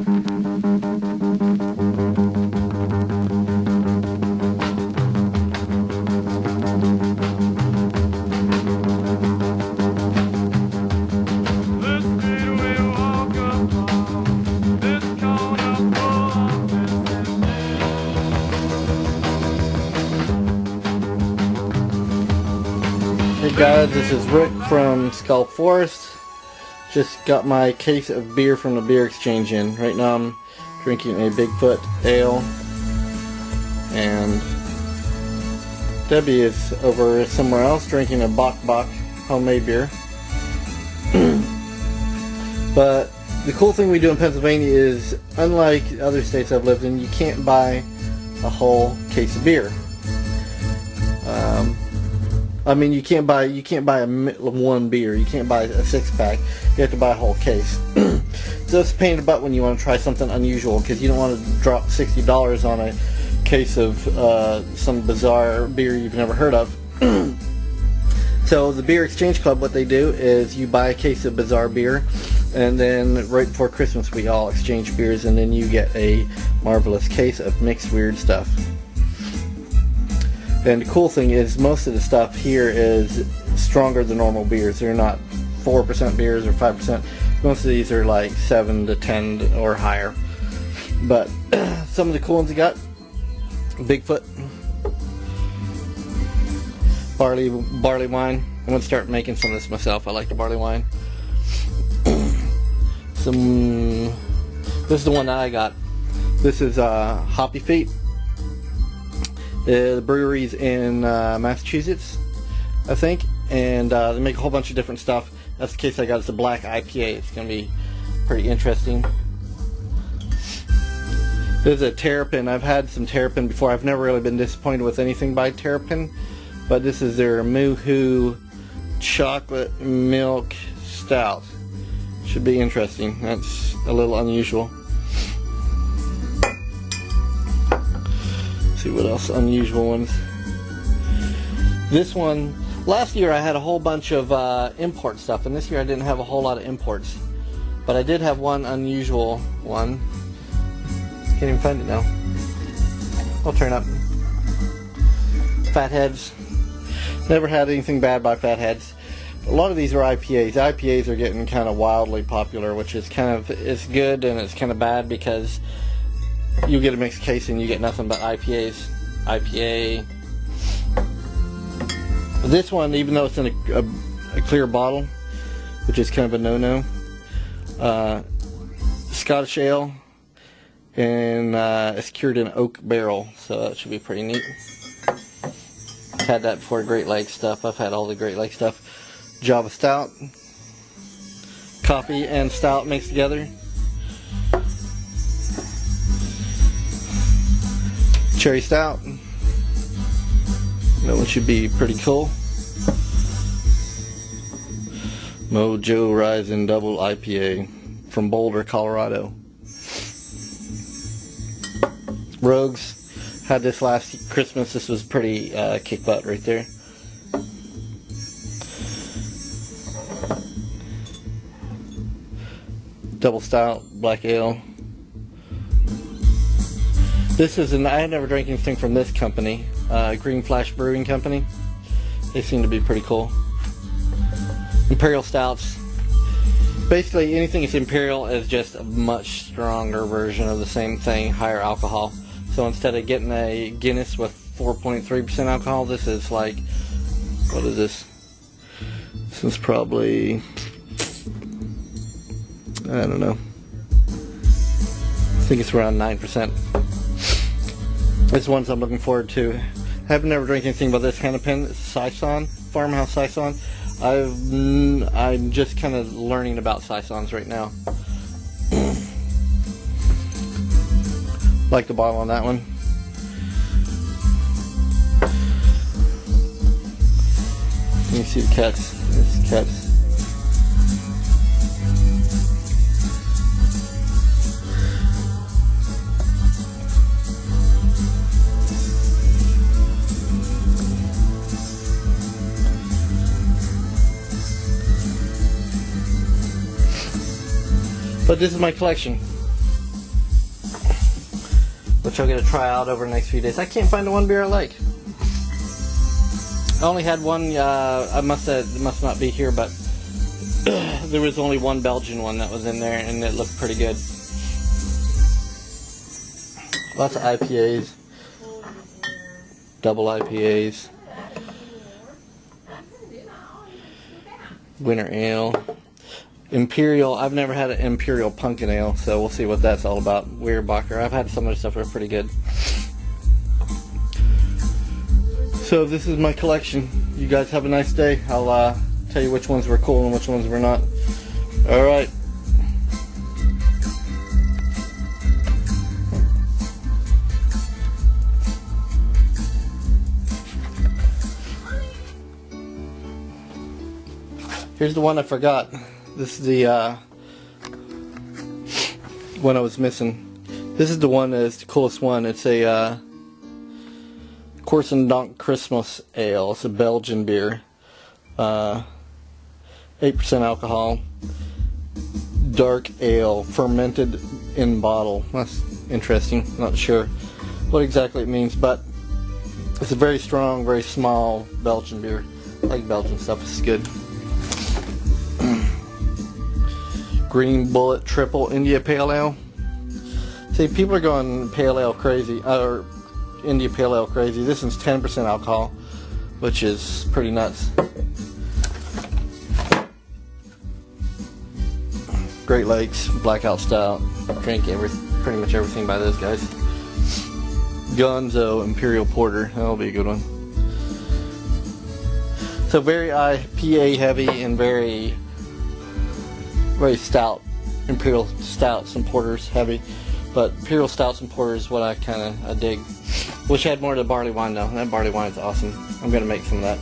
Hey guys, this is Rick from Skull Forest. Just got my case of beer from the Beer Exchange in. Right now I'm drinking a Bigfoot Ale, and Debbie is over somewhere else drinking a Bok homemade beer. But the cool thing we do in Pennsylvania is, unlike other states I've lived in, you can't buy a whole case of beer. I mean, you can't buy one beer. You can't buy a 6-pack. You have to buy a whole case. So it's a pain in the butt when you want to try something unusual, because you don't want to drop $60 on a case of some bizarre beer you've never heard of. So the Beer Exchange Club, what they do is you buy a case of bizarre beer, and then right before Christmas we all exchange beers, and then you get a marvelous case of mixed weird stuff. And the cool thing is, most of the stuff here is stronger than normal beers. They're not 4% beers or 5%. Most of these are like 7 to 10 or higher. But some of the cool ones you got: Bigfoot, barley wine. I'm gonna start making some of this myself. I like the barley wine. This is the one that I got. This is Hoppy Feet. The brewery's in Massachusetts, I think, and they make a whole bunch of different stuff. That's the case I got. It's a black IPA. It's going to be pretty interesting. There's a Terrapin. I've had some Terrapin before. I've never really been disappointed with anything by Terrapin, but this is their Moo-Hoo Chocolate Milk Stout. Should be interesting. That's a little unusual. See what else unusual ones. This one, last year I had a whole bunch of import stuff, and this year I didn't have a whole lot of imports, but I did have one unusual one. Can't even find it now. I'll turn up. Fatheads. Never had anything bad by Fatheads. A lot of these are IPAs. IPAs are getting kind of wildly popular, which is kind of, it's good and it's kind of bad, because you get a mixed case and you get nothing but IPAs. IPA. This one, even though it's in a clear bottle, which is kind of a no-no, Scottish Ale, and it's cured in oak barrel, so that should be pretty neat. Had that before. Great Lakes stuff. I've had all the Great Lakes stuff. Java Stout. Coffee and stout mixed together. Cherry Stout. That one should be pretty cool. Mojo Rising Double IPA from Boulder, Colorado. Rogues. Had this last Christmas. This was pretty kick butt right there. Double Stout, Black Ale. This is I had never drank anything from this company, Green Flash Brewing Company. They seem to be pretty cool. Imperial Stouts. Basically anything that's Imperial is just a much stronger version of the same thing, higher alcohol. So instead of getting a Guinness with 4.3% alcohol, this is like, what is this? This is probably, I don't know. I think it's around 9%. This one's I'm looking forward to. I have never drank anything but this kind of pen. It's Saison, Farmhouse Saison. I'm just kind of learning about Saisons right now. Like the bottle on that one. Let me see the cats. There's the cats. But this is my collection. which I'll get to try out over the next few days. I can't find the one beer I like. I only had one, it must not be here, but there was only one Belgian one that was in there, and it looked pretty good. Lots of IPAs, double IPAs, winter ale, Imperial. I've never had an Imperial pumpkin ale, so we'll see what that's all about. Weirbacher. I've had some of the stuff that are pretty good. So this is my collection. You guys have a nice day. I'll tell you which ones were cool and which ones were not. Alright. Here's the one I forgot. This is the one I was missing. This is the one that's the coolest one. It's a Donk Christmas Ale. It's a Belgian beer. 8% alcohol. Dark ale. Fermented in bottle. That's interesting. Not sure what exactly it means, but it's a very strong, very small Belgian beer. I like Belgian stuff. It's good. Green Bullet Triple India Pale Ale. See, people are going Pale Ale crazy, or India Pale Ale crazy. This one's 10% alcohol, which is pretty nuts. Great Lakes Blackout Stout. Drink pretty much everything by those guys. Gonzo Imperial Porter. That'll be a good one. So very IPA heavy and very stout. Imperial Stouts and Porters heavy. But Imperial Stouts and Porters is what I dig. Wish I had more of the barley wine though. That barley wine is awesome. I'm going to make some of that.